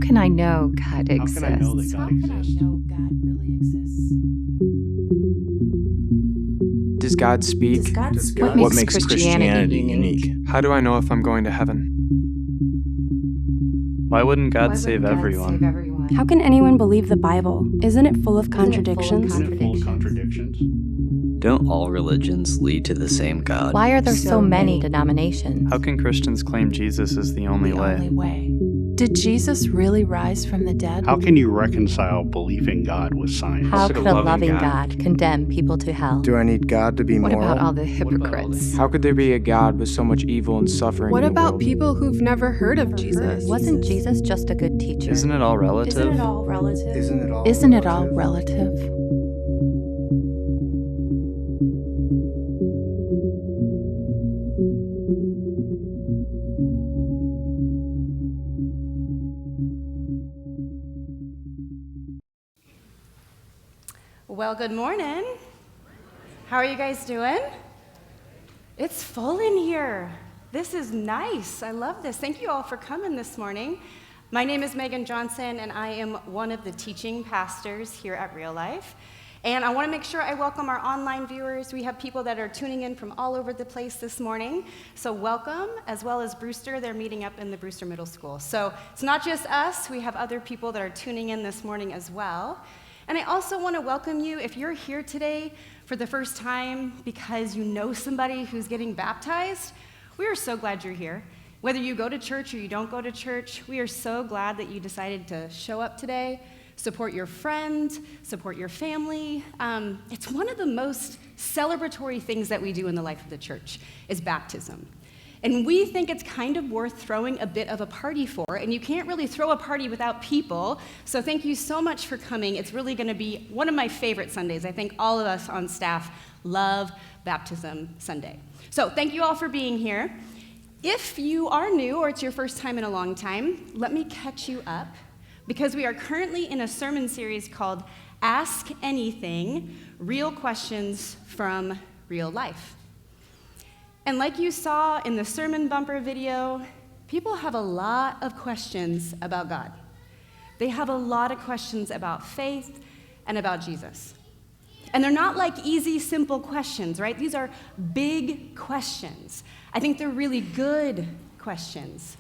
can I know God exists? How can I know that God exists? God really exists? Does God speak? What makes Christianity unique? How do I know if I'm going to heaven? Why wouldn't God save everyone? How can anyone believe the Bible? Isn't it full of contradictions? Isn't it full of contradictions? Don't all religions lead to the same God? Why are there so many denominations? How can Christians claim Jesus is the only way? Did Jesus really rise from the dead? How can you reconcile belief in God with science? How could a loving God condemn people to hell? Do I need God to be What moral? about all the hypocrites? How could there be a God with so much evil and suffering What in the about world? people who've never heard of Jesus? Wasn't Jesus just a good teacher? Isn't it all relative? Isn't it all relative? Isn't it all relative? Well, good morning. How are you guys doing? It's full in here. This is nice. I love this. Thank you all for coming this morning. My name is Megan Johnson, and I am one of the teaching pastors here at Real Life. And I want to make sure I welcome our online viewers. We have people that are tuning in from all over the place this morning. So welcome, as well as Brewster. They're meeting up in the Brewster Middle School. So it's not just us. We have other people that are tuning in this morning as well. And I also want to welcome you if you're here today for the first time because you know somebody who's getting baptized. We are so glad you're here. Whether you go to church or you don't go to church, we are so glad that you decided to show up today, support your friend, support your family. It's one of the most celebratory things that we do in the life of the church is baptism. And we think it's kind of worth throwing a bit of a party for, and you can't really throw a party without people, so thank you so much for coming. It's really gonna be one of my favorite Sundays. I think all of us on staff love Baptism Sunday. So thank you all for being here. If you are new or it's your first time in a long time, let me catch you up, because we are currently in a sermon series called Ask Anything, Real Questions from Real Life. And like you saw in the sermon bumper video, people have a lot of questions about God. They have a lot of questions about faith and about Jesus. And they're not like easy, simple questions, right? These are big questions. I think they're really good questions.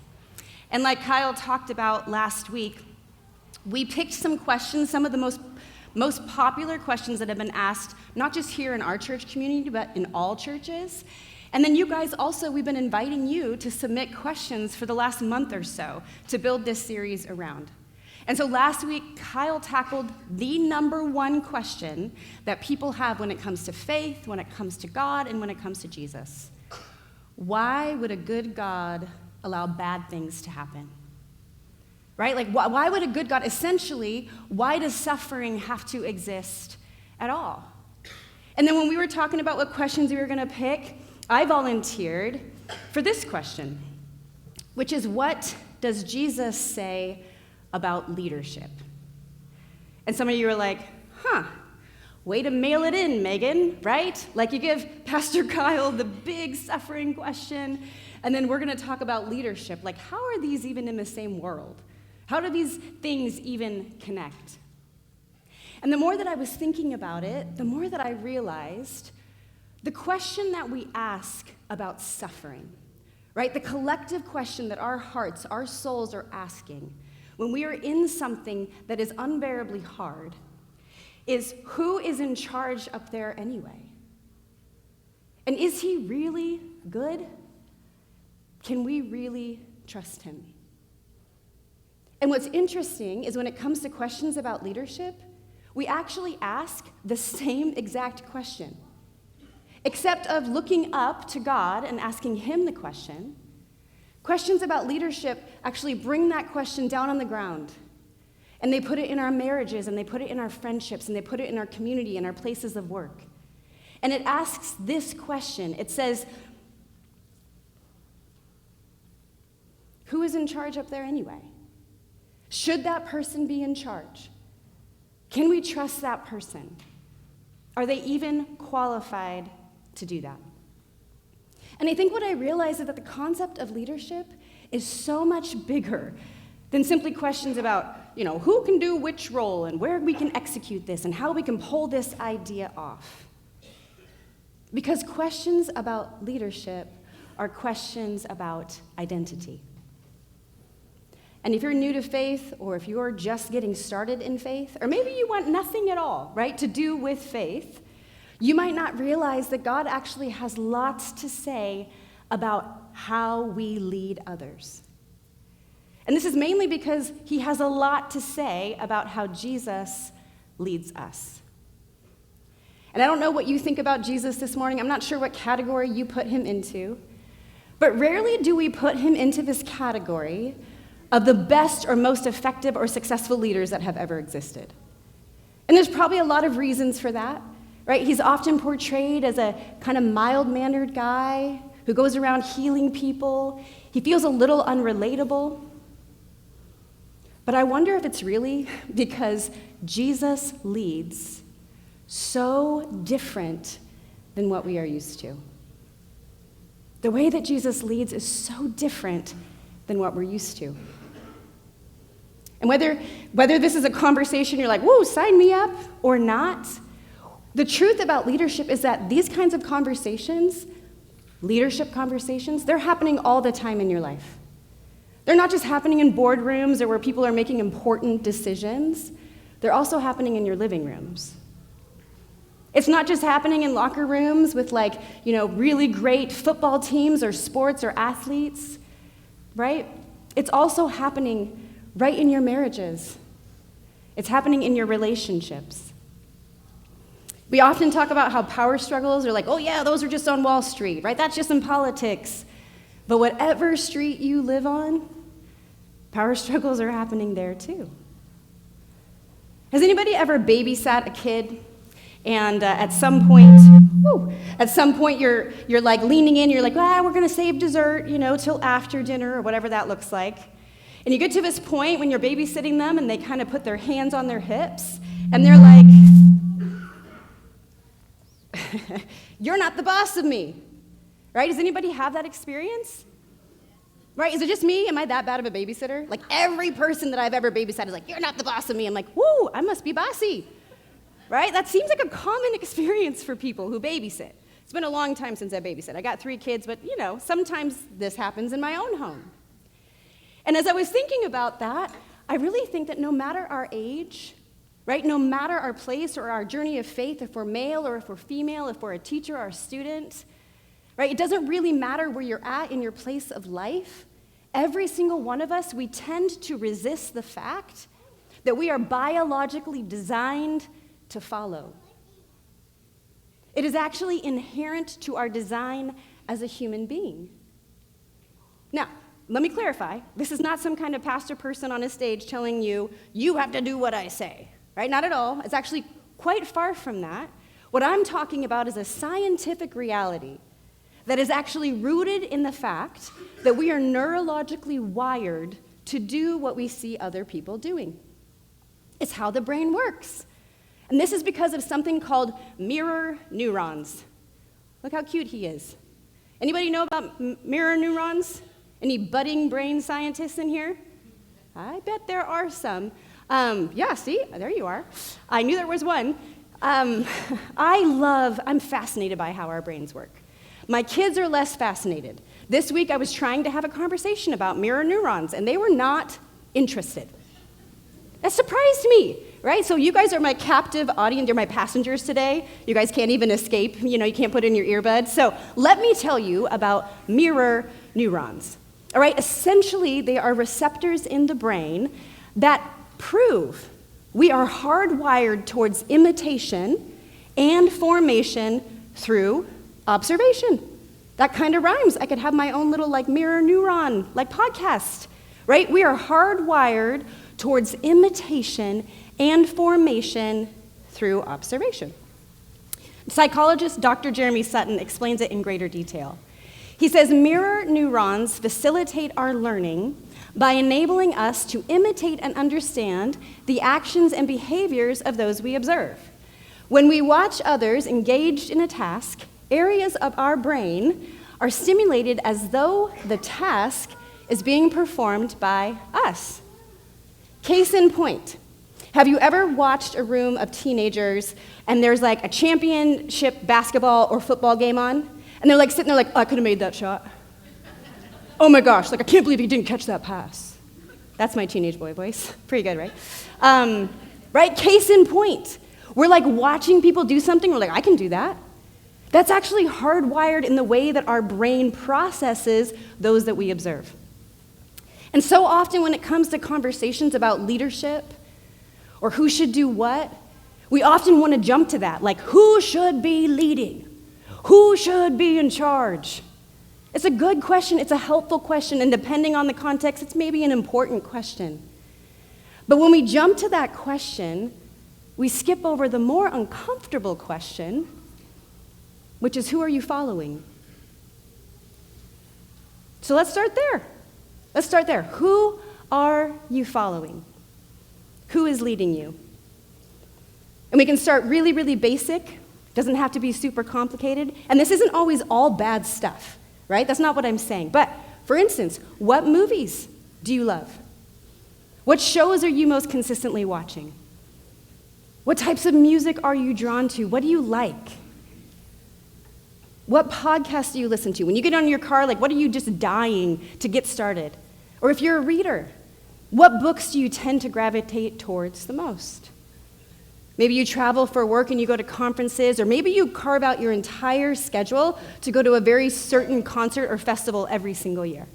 And like Kyle talked about last week, we picked some questions, some of the most popular questions that have been asked, not just here in our church community, but in all churches. And then you guys also, we've been inviting you to submit questions for the last month or so to build this series around. And so last week, Kyle tackled the number one question that people have when it comes to faith, when it comes to God, and when it comes to Jesus. Why would a good God allow bad things to happen? Right? Like, why would a good God, essentially, why does suffering have to exist at all? And then when we were talking about what questions we were going to pick, I volunteered for this question, which is, what does Jesus say about leadership? And some of you are like, way to mail it in, Megan, right? Like you give Pastor Kyle the big suffering question, and then we're going to talk about leadership. Like, how are these even in the same world? How do these things even connect? And the more that I was thinking about it, the more that I realized the question that we ask about suffering, right? The collective question that our hearts, our souls are asking when we are in something that is unbearably hard is, who is in charge up there anyway? And is he really good? Can we really trust him? And what's interesting is when it comes to questions about leadership, we actually ask the same exact question. Except of looking up to God and asking him the question, questions about leadership actually bring that question down on the ground. And they put it in our marriages, and they put it in our friendships, and they put it in our community and our places of work. And it asks this question. It says, who is in charge up there anyway? Should that person be in charge? Can we trust that person? Are they even qualified to do that? And I think what I realized is that the concept of leadership is so much bigger than simply questions about, who can do which role and where we can execute this and how we can pull this idea off. Because questions about leadership are questions about identity. And if you're new to faith, or if you're just getting started in faith, or maybe you want nothing at all, right, to do with faith, you might not realize that God actually has lots to say about how we lead others. And this is mainly because he has a lot to say about how Jesus leads us. And I don't know what you think about Jesus this morning. I'm not sure what category you put him into. But rarely do we put him into this category of the best or most effective or successful leaders that have ever existed. And there's probably a lot of reasons for that, right? He's often portrayed as a kind of mild-mannered guy who goes around healing people. He feels a little unrelatable. But I wonder if it's really because Jesus leads so different than what we are used to. The way that Jesus leads is so different than what we're used to. And whether this is a conversation you're like, whoa, sign me up, or not, the truth about leadership is that these kinds of conversations, leadership conversations, they're happening all the time in your life. They're not just happening in boardrooms or where people are making important decisions. They're also happening in your living rooms. It's not just happening in locker rooms with really great football teams or sports or athletes, right? It's also happening right in your marriages. It's happening in your relationships. We often talk about how power struggles are like, oh yeah, those are just on Wall Street, right? That's just in politics. But whatever street you live on, power struggles are happening there too. Has anybody ever babysat a kid? And at some point you're like leaning in, you're like, we're gonna save dessert, till after dinner or whatever that looks like. And you get to this point when you're babysitting them and they kind of put their hands on their hips and they're like, you're not the boss of me, right? Does anybody have that experience? Right, is it just me? Am I that bad of a babysitter? Like every person that I've ever babysat is like, you're not the boss of me. I'm like, woo, I must be bossy. Right? That seems like a common experience for people who babysit. It's been a long time since I babysit. I got 3 kids, but sometimes this happens in my own home. And as I was thinking about that, I really think that no matter our age, right, no matter our place or our journey of faith, if we're male or if we're female, if we're a teacher or a student, right, it doesn't really matter where you're at in your place of life. Every single one of us, we tend to resist the fact that we are biologically designed to follow. It is actually inherent to our design as a human being. Now, let me clarify. This is not some kind of pastor person on a stage telling you, you have to do what I say, right? Not at all. It's actually quite far from that. What I'm talking about is a scientific reality that is actually rooted in the fact that we are neurologically wired to do what we see other people doing. It's how the brain works. And this is because of something called mirror neurons. Look how cute he is. Anybody know about mirror neurons? Any budding brain scientists in here? I bet there are some. Yeah, see, there you are. I knew there was one. I'm fascinated by how our brains work. My kids are less fascinated. This week I was trying to have a conversation about mirror neurons, and they were not interested. That surprised me, right? So you guys are my captive audience. You're my passengers today. You guys can't even escape. You can't put in your earbuds. So let me tell you about mirror neurons. All right, essentially, they are receptors in the brain that prove we are hardwired towards imitation and formation through observation. That kind of rhymes. I could have my own little mirror neuron podcast, right? We are hardwired towards imitation and formation through observation. Psychologist Dr. Jeremy Sutton explains it in greater detail. He says mirror neurons facilitate our learning by enabling us to imitate and understand the actions and behaviors of those we observe. When we watch others engaged in a task, areas of our brain are stimulated as though the task is being performed by us. Case in point, have you ever watched a room of teenagers and there's like a championship basketball or football game on, and they're like sitting there like, oh, I could have made that shot. Oh my gosh, like I can't believe he didn't catch that pass. That's my teenage boy voice. Pretty good, right? Right? Case in point. We're like watching people do something, we're like, I can do that. That's actually hardwired in the way that our brain processes those that we observe. And so often when it comes to conversations about leadership or who should do what, we often want to jump to that, like who should be leading? Who should be in charge? It's a good question, it's a helpful question, and depending on the context, it's maybe an important question. But when we jump to that question, we skip over the more uncomfortable question, which is, who are you following? So let's start there. Let's start there. Who are you following? Who is leading you? And we can start really, really basic. Doesn't have to be super complicated. And this isn't always all bad stuff, right? That's not what I'm saying. But, for instance, what movies do you love? What shows are you most consistently watching? What types of music are you drawn to? What do you like? What podcasts do you listen to? When you get on your car, like, what are you just dying to get started? Or if you're a reader, what books do you tend to gravitate towards the most? Maybe you travel for work and you go to conferences, or maybe you carve out your entire schedule to go to a very certain concert or festival every single year.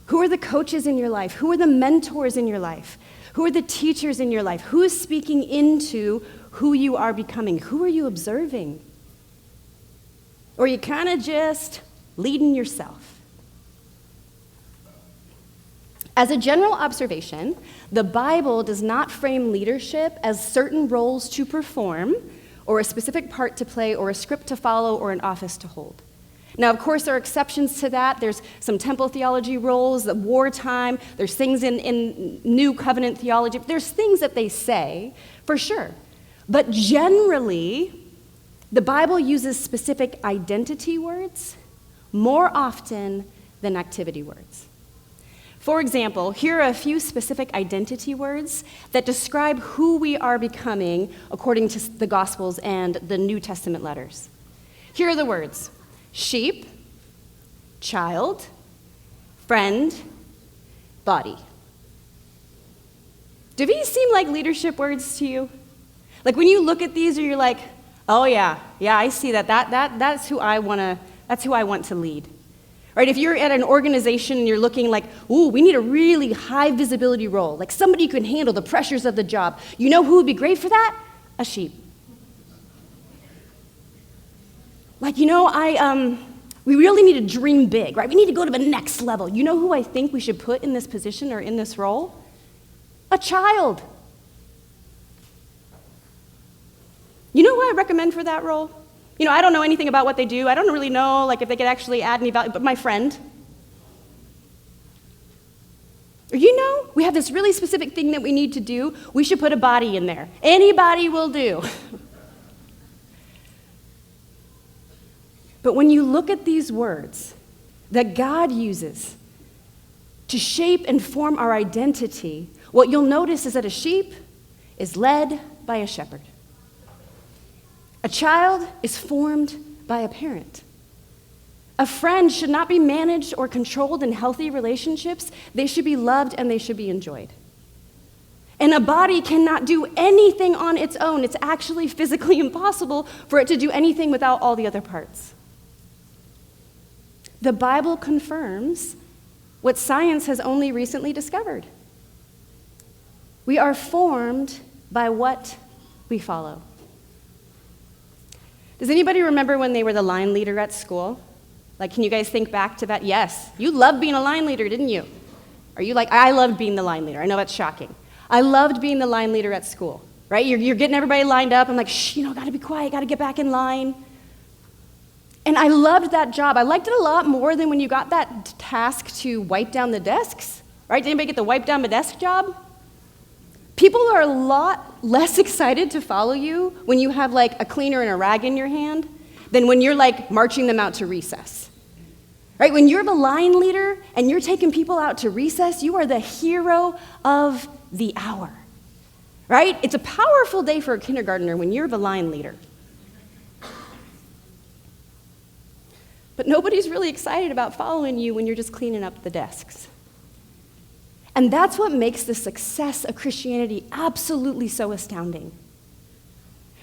Who are the coaches in your life? Who are the mentors in your life? Who are the teachers in your life? Who is speaking into who you are becoming? Who are you observing? Or are you kind of just leading yourself? As a general observation, the Bible does not frame leadership as certain roles to perform, or a specific part to play, or a script to follow, or an office to hold. Now, of course, there are exceptions to that. There's some temple theology roles, the wartime, there's things in New Covenant theology. There's things that they say, for sure. But generally, the Bible uses specific identity words more often than activity words. For example, here are a few specific identity words that describe who we are becoming according to the Gospels and the New Testament letters. Here are the words: sheep, child, friend, body. Do these seem like leadership words to you? Like when you look at these, or you're like, oh yeah, I see that. That's who I want to lead. Right? If you're at an organization and you're looking like, ooh, we need a really high visibility role, like somebody who can handle the pressures of the job. You know who would be great for that? A sheep. Like, we really need to dream big, right? We need to go to the next level. You know who I think we should put in this position or in this role? A child. You know who I recommend for that role? I don't know anything about what they do. I don't really know, if they could actually add any value, but my friend. Or we have this really specific thing that we need to do. We should put a body in there. Anybody will do. But when you look at these words that God uses to shape and form our identity, what you'll notice is that a sheep is led by a shepherd. A child is formed by a parent. A friend should not be managed or controlled in healthy relationships. They should be loved and they should be enjoyed. And a body cannot do anything on its own. It's actually physically impossible for it to do anything without all the other parts. The Bible confirms what science has only recently discovered. We are formed by what we follow. Does anybody remember when they were the line leader at school? Can you guys think back to that? Yes. You loved being a line leader, didn't you? Are you like, I loved being the line leader. I know that's shocking. I loved being the line leader at school, right? You're getting everybody lined up. I'm like, shh, gotta be quiet, gotta get back in line. And I loved that job. I liked it a lot more than when you got that task to wipe down the desks, right? Did anybody get the wipe down the desk job? People are a lot less excited to follow you when you have a cleaner and a rag in your hand than when you're marching them out to recess. right? When you're the line leader and you're taking people out to recess, you are the hero of the hour, right? It's a powerful day for a kindergartner when you're the line leader. But nobody's really excited about following you when you're just cleaning up the desks. And that's what makes the success of Christianity absolutely so astounding.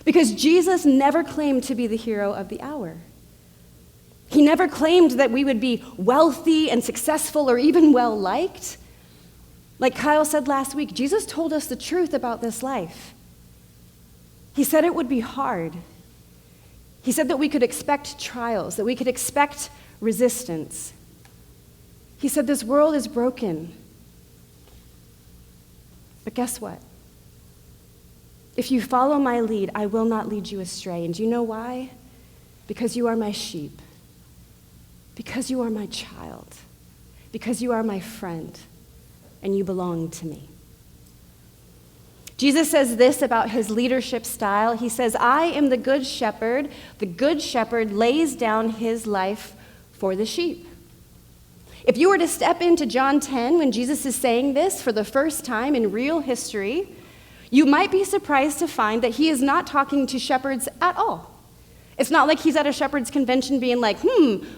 Because Jesus never claimed to be the hero of the hour. He never claimed that we would be wealthy and successful or even well-liked. Like Kyle said last week, Jesus told us the truth about this life. He said it would be hard. He said that we could expect trials, that we could expect resistance. He said this world is broken. But guess what? If you follow my lead, I will not lead you astray. And do you know why? Because you are my sheep. Because you are my child. Because you are my friend. And you belong to me. Jesus says this about his leadership style. He says, I am the good shepherd. The good shepherd lays down his life for the sheep. If you were to step into John 10 when Jesus is saying this for the first time in real history, you might be surprised to find that he is not talking to shepherds at all. It's not like he's at a shepherd's convention being like,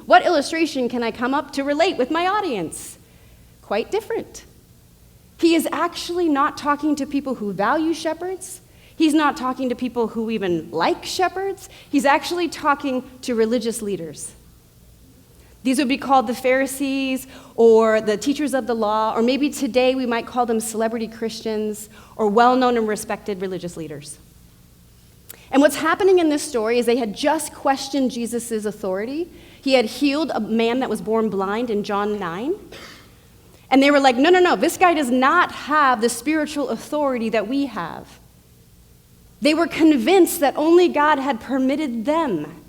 what illustration can I come up to relate with my audience? Quite different. He is actually not talking to people who value shepherds. He's not talking to people who even like shepherds. He's actually talking to religious leaders. These would be called the Pharisees or the teachers of the law, or maybe today we might call them celebrity Christians or well-known and respected religious leaders. And what's happening in this story is they had just questioned Jesus' authority. He had healed a man that was born blind in John 9. And they were like, no, this guy does not have the spiritual authority that we have. They were convinced that only God had permitted them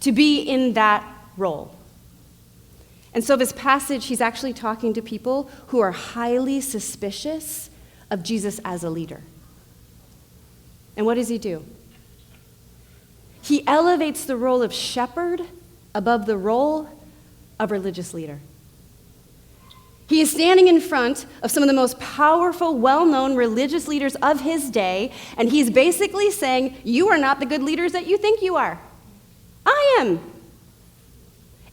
to be in that role. And so this passage, he's actually talking to people who are highly suspicious of Jesus as a leader. And what does he do? He elevates the role of shepherd above the role of religious leader. He is standing in front of some of the most powerful, well-known religious leaders of his day, and he's basically saying, you are not the good leaders that you think you are. I am.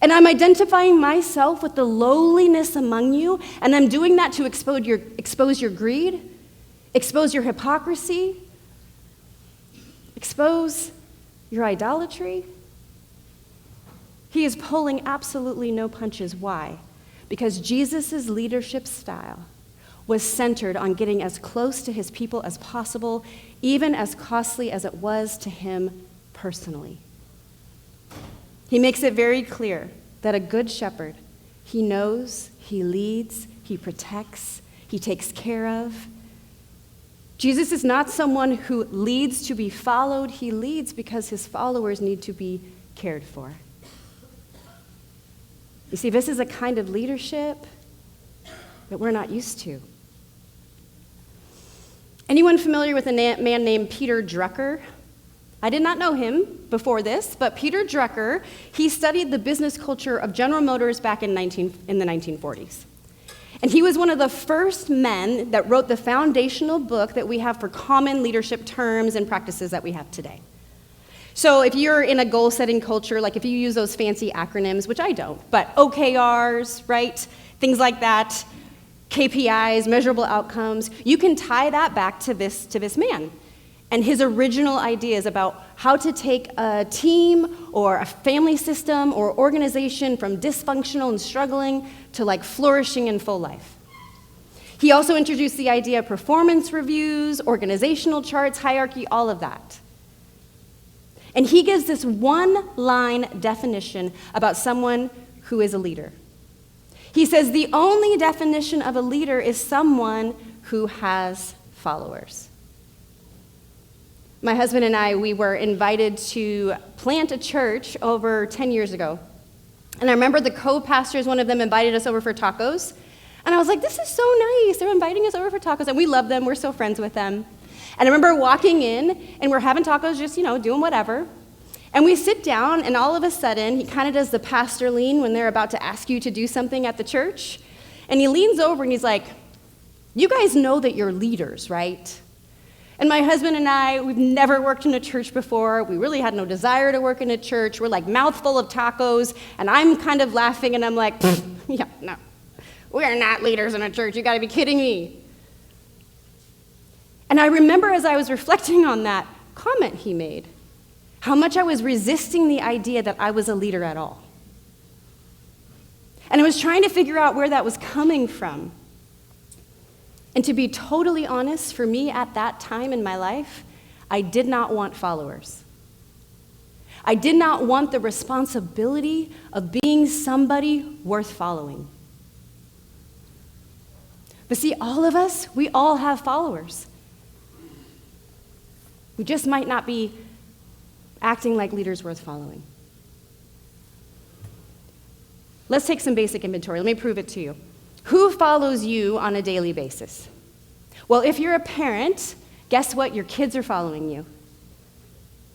And I'm identifying myself with the lowliness among you, and I'm doing that to expose your greed, expose your hypocrisy, expose your idolatry. He is pulling absolutely no punches. Why? Because Jesus' leadership style was centered on getting as close to his people as possible, even as costly as it was to him personally. He makes it very clear that a good shepherd, he knows, he leads, he protects, he takes care of. Jesus is not someone who leads to be followed. He leads because his followers need to be cared for. You see, this is a kind of leadership that we're not used to. Anyone familiar with a man named Peter Drucker? I did not know him before this, but Peter Drucker, he studied the business culture of General Motors back in the 1940s. And he was one of the first men that wrote the foundational book that we have for common leadership terms and practices that we have today. So if you're in a goal-setting culture, like if you use those fancy acronyms, which I don't, but OKRs, right? Things like that, KPIs, measurable outcomes, you can tie that back to this man and his original ideas about how to take a team or a family system or organization from dysfunctional and struggling to like flourishing in full life. He also introduced the idea of performance reviews, organizational charts, hierarchy, all of that. And he gives this one-line definition about someone who is a leader. He says the only definition of a leader is someone who has followers. My husband and I, we were invited to plant a church over 10 years ago. And I remember the co-pastors, one of them invited us over for tacos. And I was like, this is so nice. They're inviting us over for tacos. And we love them. We're so friends with them. And I remember walking in, and we're having tacos, just, doing whatever. And we sit down, and all of a sudden, he kind of does the pastor lean when they're about to ask you to do something at the church. And he leans over and he's like, "You guys know that you're leaders, right?" And my husband and I, we've never worked in a church before. We really had no desire to work in a church. We're like mouthful of tacos, and I'm kind of laughing, and I'm like, yeah, no. We are not leaders in a church. You got to be kidding me. And I remember as I was reflecting on that comment he made, how much I was resisting the idea that I was a leader at all. And I was trying to figure out where that was coming from. And to be totally honest, for me at that time in my life, I did not want followers. I did not want the responsibility of being somebody worth following. But see, all of us, we all have followers. We just might not be acting like leaders worth following. Let's take some basic inventory. Let me prove it to you. Who follows you on a daily basis? Well, if you're a parent, guess what? Your kids are following you.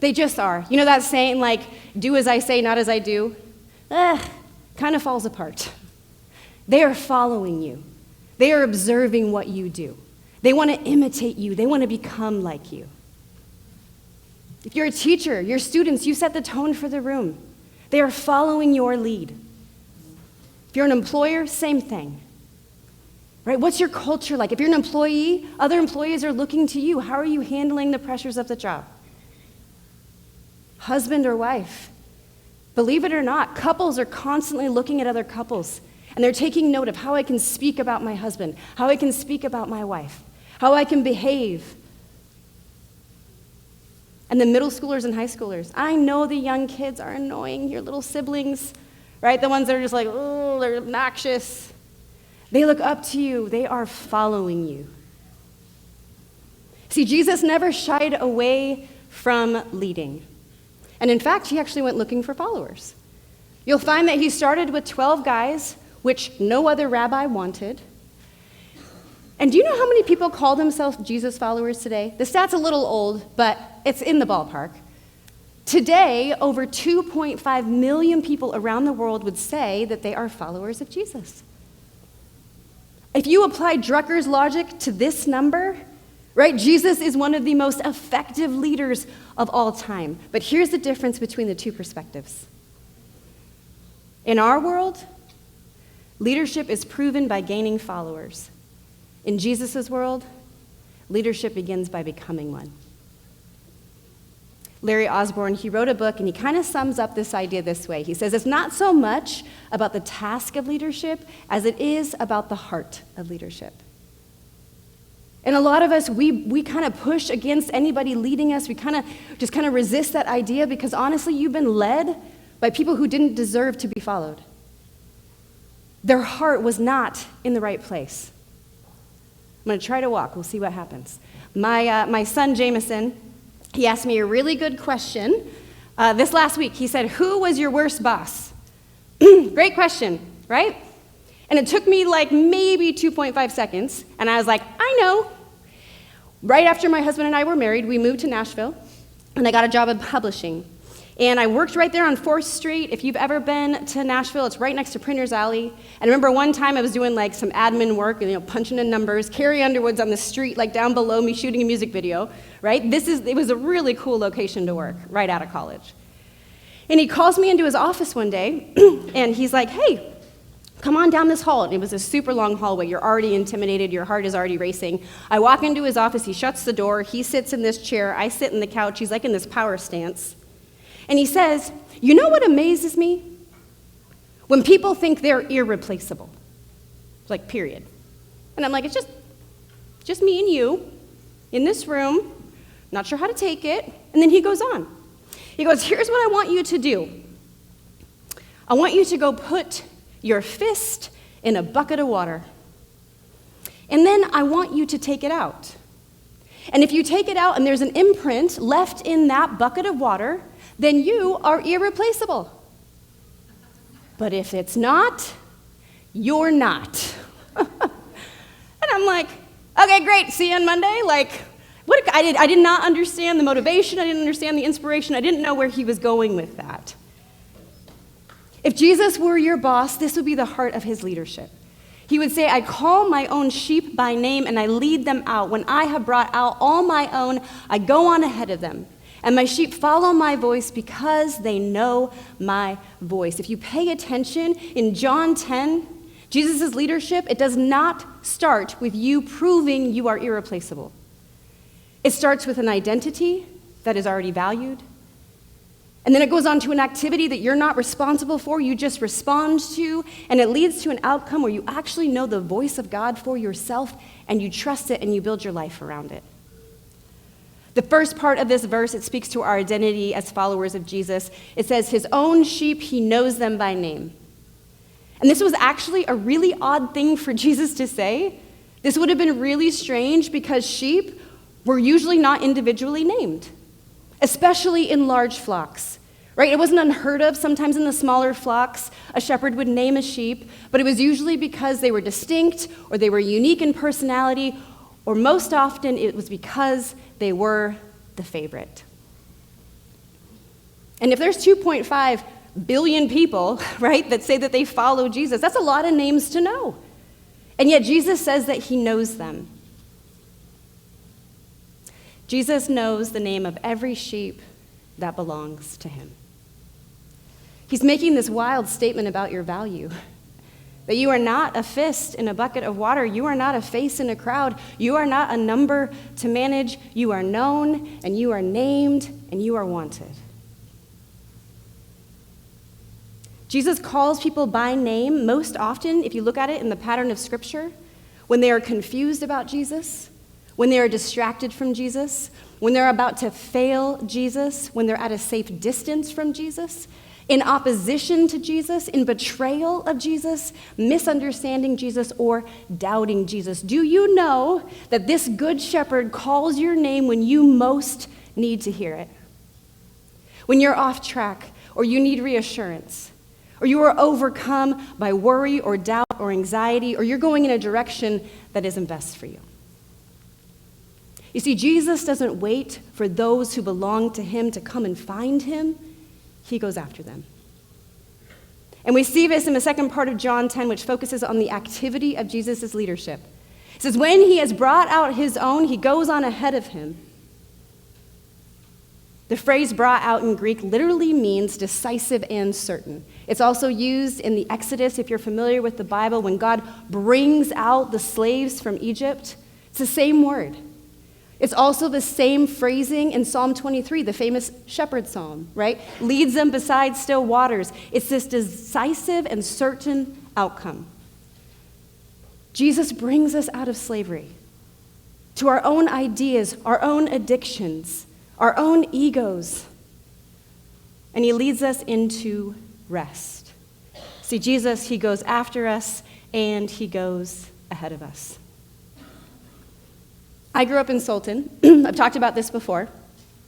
They just are. You know that saying, like, do as I say, not as I do? Kind of falls apart. They are following you. They are observing what you do. They want to imitate you. They want to become like you. If you're a teacher, your students, you set the tone for the room. They are following your lead. If you're an employer, same thing. Right? What's your culture like? If you're an employee, other employees are looking to you. How are you handling the pressures of the job? Husband or wife. Believe it or not, couples are constantly looking at other couples, and they're taking note of how I can speak about my husband, how I can speak about my wife, how I can behave. And the middle schoolers and high schoolers, I know the young kids are annoying, your little siblings, right? The ones that are just like, oh, they're obnoxious. They look up to you. They are following you. See, Jesus never shied away from leading. And in fact, he actually went looking for followers. You'll find that he started with 12 guys, which no other rabbi wanted. And do you know how many people call themselves Jesus followers today? The stat's a little old, but it's in the ballpark. Today, over 2.5 million people around the world would say that they are followers of Jesus. If you apply Drucker's logic to this number, right, Jesus is one of the most effective leaders of all time. But here's the difference between the two perspectives. In our world, leadership is proven by gaining followers. In Jesus' world, leadership begins by becoming one. Larry Osborne, he wrote a book, and he kind of sums up this idea this way. He says, it's not so much about the task of leadership as it is about the heart of leadership. And a lot of us, we kind of push against anybody leading us. We just kind of resist that idea because honestly, you've been led by people who didn't deserve to be followed. Their heart was not in the right place. I'm going to try to walk. We'll see what happens. My son, Jameson, he asked me a really good question this last week. He said, who was your worst boss? Great question, right? And it took me like maybe 2.5 seconds, and I was like, I know. Right after my husband and I were married, we moved to Nashville, and I got a job in publishing. And I worked right there on 4th Street. If you've ever been to Nashville, it's right next to Printer's Alley. And I remember one time I was doing like some admin work, and, punching in numbers. Carrie Underwood's on the street, like down below me, shooting a music video, right? It was a really cool location to work right out of college. And he calls me into his office one day, and he's like, hey, come on down this hall. And it was a super long hallway. You're already intimidated. Your heart is already racing. I walk into his office. He shuts the door. He sits in this chair. I sit in the couch. He's like in this power stance. And he says, you know what amazes me? When people think they're irreplaceable. Like, period. And I'm like, it's just me and you in this room. Not sure how to take it. And then he goes on. He goes, here's what I want you to do. I want you to go put your fist in a bucket of water. And then I want you to take it out. And if you take it out and there's an imprint left in that bucket of water, then you are irreplaceable. But if it's not, you're not. And I'm like, okay, great, see you on Monday. Like, I did not understand the motivation. I didn't understand the inspiration. I didn't know where he was going with that. If Jesus were your boss, this would be the heart of his leadership. He would say, I call my own sheep by name and I lead them out. When I have brought out all my own, I go on ahead of them. And my sheep follow my voice because they know my voice. If you pay attention, in John 10, Jesus' leadership, it does not start with you proving you are irreplaceable. It starts with an identity that is already valued. And then it goes on to an activity that you're not responsible for, you just respond to, and it leads to an outcome where you actually know the voice of God for yourself, and you trust it, and you build your life around it. The first part of this verse, it speaks to our identity as followers of Jesus. It says, his own sheep, he knows them by name. And this was actually a really odd thing for Jesus to say. This would have been really strange because sheep were usually not individually named, especially in large flocks, right? It wasn't unheard of. Sometimes in the smaller flocks, a shepherd would name a sheep, but it was usually because they were distinct or they were unique in personality, or most often it was because they were the favorite. And if there's 2.5 billion people, right, that say that they follow Jesus, that's a lot of names to know. And yet Jesus says that he knows them. Jesus knows the name of every sheep that belongs to him. He's making this wild statement about your value. That you are not a fist in a bucket of water. You are not a face in a crowd. You are not a number to manage. You are known, and you are named, and you are wanted. Jesus calls people by name most often, if you look at it in the pattern of Scripture, when they are confused about Jesus, when they are distracted from Jesus, when they're about to fail Jesus, when they're at a safe distance from Jesus, in opposition to Jesus, in betrayal of Jesus, misunderstanding Jesus, or doubting Jesus. Do you know that this good shepherd calls your name when you most need to hear it? When you're off track, or you need reassurance, or you are overcome by worry or doubt or anxiety, or you're going in a direction that isn't best for you. You see, Jesus doesn't wait for those who belong to him to come and find him. He goes after them. And we see this in the second part of John 10, which focuses on the activity of Jesus' leadership. It says, when he has brought out his own, he goes on ahead of him. The phrase brought out in Greek literally means decisive and certain. It's also used in the Exodus, if you're familiar with the Bible, when God brings out the slaves from Egypt. It's the same word. It's also the same phrasing in Psalm 23, the famous shepherd psalm, right? Leads them beside still waters. It's this decisive and certain outcome. Jesus brings us out of slavery to our own ideas, our own addictions, our own egos, and he leads us into rest. See, Jesus, he goes after us, and he goes ahead of us. I grew up in Sultan. I've talked about this before.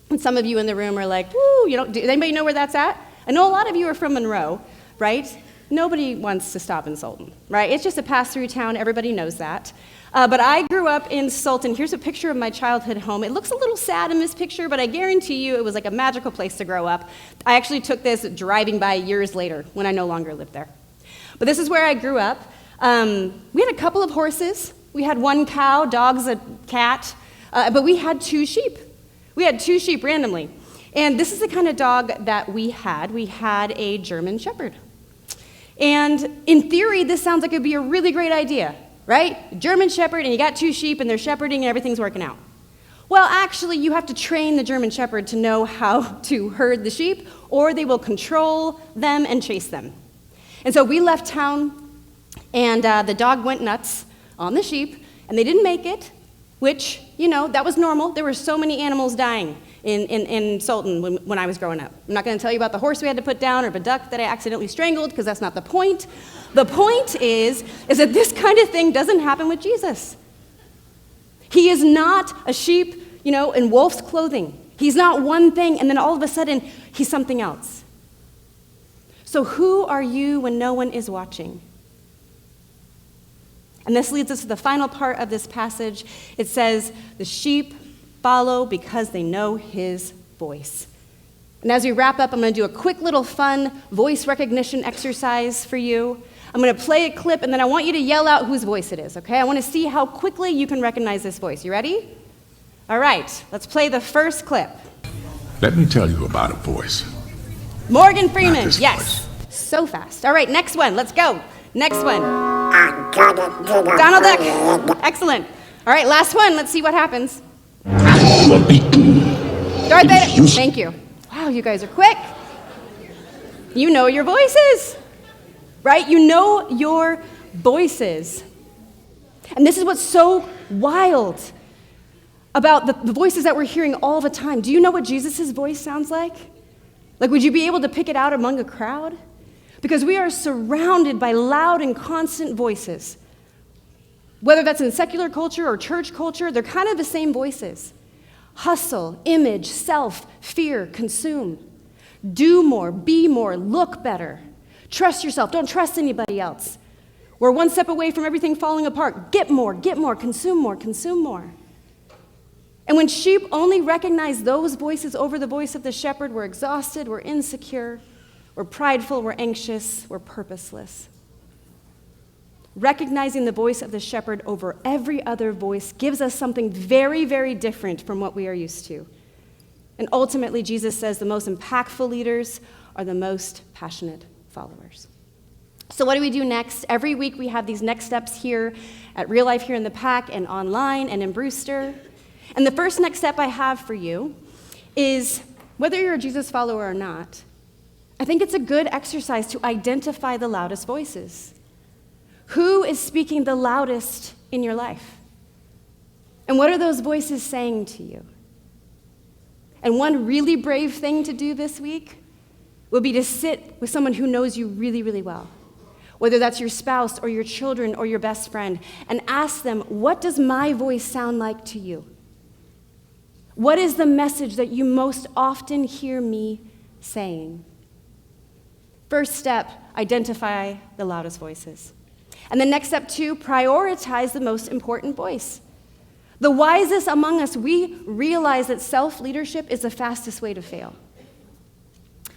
And some of you in the room are like, woo, does anybody know where that's at? I know a lot of you are from Monroe, right? Nobody wants to stop in Sultan, right? It's just a pass-through town. Everybody knows that. But I grew up in Sultan. Here's a picture of my childhood home. It looks a little sad in this picture, but I guarantee you it was like a magical place to grow up. I actually took this driving by years later when I no longer lived there. But this is where I grew up. We had a couple of horses. We had one cow, dogs, a cat, but we had 2 sheep. We had 2 sheep randomly. And this is the kind of dog that we had. We had a German shepherd. And in theory, this sounds like it would be a really great idea, right? German shepherd, and you got 2 sheep, and they're shepherding, and everything's working out. Well, actually, you have to train the German shepherd to know how to herd the sheep, or they will control them and chase them. And so we left town, and the dog went nuts on the sheep, and they didn't make it, which, that was normal. There were so many animals dying in Sultan when I was growing up. I'm not going to tell you about the horse we had to put down or the duck that I accidentally strangled, because that's not the point. The point is that this kind of thing doesn't happen with Jesus. He is not a sheep, in wolf's clothing. He's not one thing, and then all of a sudden, he's something else. So who are you when no one is watching? And this leads us to the final part of this passage. It says, the sheep follow because they know his voice. And as we wrap up, I'm going to do a quick little fun voice recognition exercise for you. I'm going to play a clip, and then I want you to yell out whose voice it is, okay? I want to see how quickly you can recognize this voice. You ready? All right, let's play the first clip. Let me tell you about a voice. Morgan Freeman, this yes. So fast. All right, next one, let's go. Next one. Donald Duck, excellent. All right, last one, let's see what happens. Darth Vader, thank you. Wow, you guys are quick. You know your voices, right? You know your voices. And this is what's so wild about the voices that we're hearing all the time. Do you know what Jesus' voice sounds like? Like, would you be able to pick it out among a crowd? Because we are surrounded by loud and constant voices. Whether that's in secular culture or church culture, they're kind of the same voices. Hustle, image, self, fear, consume. Do more, be more, look better. Trust yourself, don't trust anybody else. We're one step away from everything falling apart. Get more, consume more, consume more. And when sheep only recognize those voices over the voice of the shepherd, we're exhausted, we're insecure, we're prideful, we're anxious, we're purposeless. Recognizing the voice of the shepherd over every other voice gives us something very, very different from what we are used to. And ultimately, Jesus says the most impactful leaders are the most passionate followers. So what do we do next? Every week we have these next steps here at Real Life here in the Pack and online and in Brewster. And the first next step I have for you is, whether you're a Jesus follower or not, I think it's a good exercise to identify the loudest voices. Who is speaking the loudest in your life? And what are those voices saying to you? And one really brave thing to do this week would be to sit with someone who knows you really, really well, whether that's your spouse or your children or your best friend, and ask them, what does my voice sound like to you? What is the message that you most often hear me saying? First step, identify the loudest voices. And the next step, 2, prioritize the most important voice. The wisest among us, we realize that self-leadership is the fastest way to fail.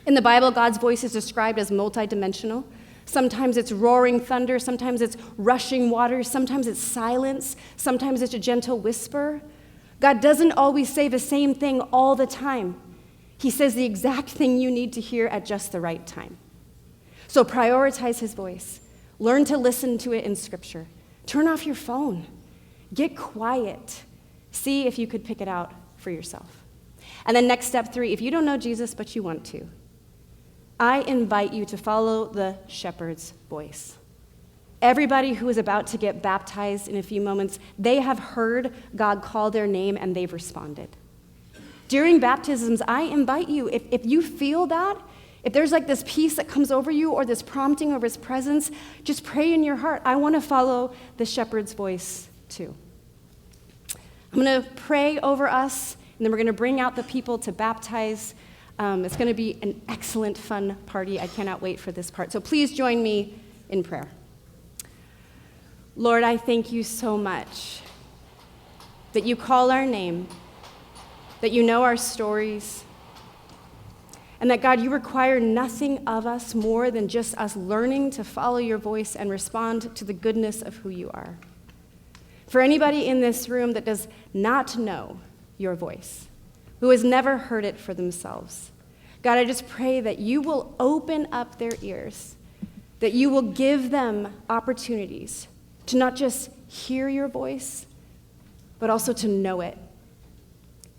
In the Bible, God's voice is described as multidimensional. Sometimes it's roaring thunder, sometimes it's rushing waters, sometimes it's silence, sometimes it's a gentle whisper. God doesn't always say the same thing all the time. He says the exact thing you need to hear at just the right time. So prioritize his voice. Learn to listen to it in Scripture. Turn off your phone. Get quiet. See if you could pick it out for yourself. And then next step 3, if you don't know Jesus but you want to, I invite you to follow the shepherd's voice. Everybody who is about to get baptized in a few moments, they have heard God call their name and they've responded. During baptisms, I invite you, if you feel that, if there's like this peace that comes over you or this prompting over his presence, just pray in your heart, I want to follow the shepherd's voice too. I'm going to pray over us, and then we're going to bring out the people to baptize. It's going to be an excellent, fun party. I cannot wait for this part. So please join me in prayer. Lord, I thank you so much that you call our name, that you know our stories, and that, God, you require nothing of us more than just us learning to follow your voice and respond to the goodness of who you are. For anybody in this room that does not know your voice, who has never heard it for themselves, God, I just pray that you will open up their ears, that you will give them opportunities to not just hear your voice, but also to know it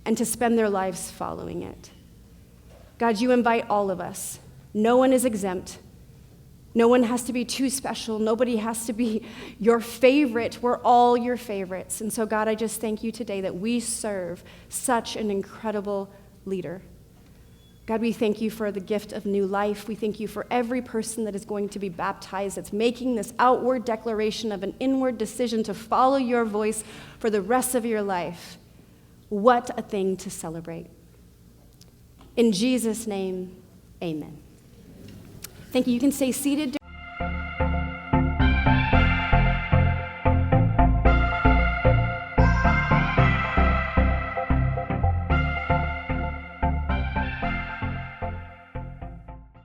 and to spend their lives following it. God, you invite all of us. No one is exempt. No one has to be too special. Nobody has to be your favorite. We're all your favorites. And so, God, I just thank you today that we serve such an incredible leader. God, we thank you for the gift of new life. We thank you for every person that is going to be baptized, that's making this outward declaration of an inward decision to follow your voice for the rest of your life. What a thing to celebrate. In Jesus' name, amen. Thank you. You can stay seated.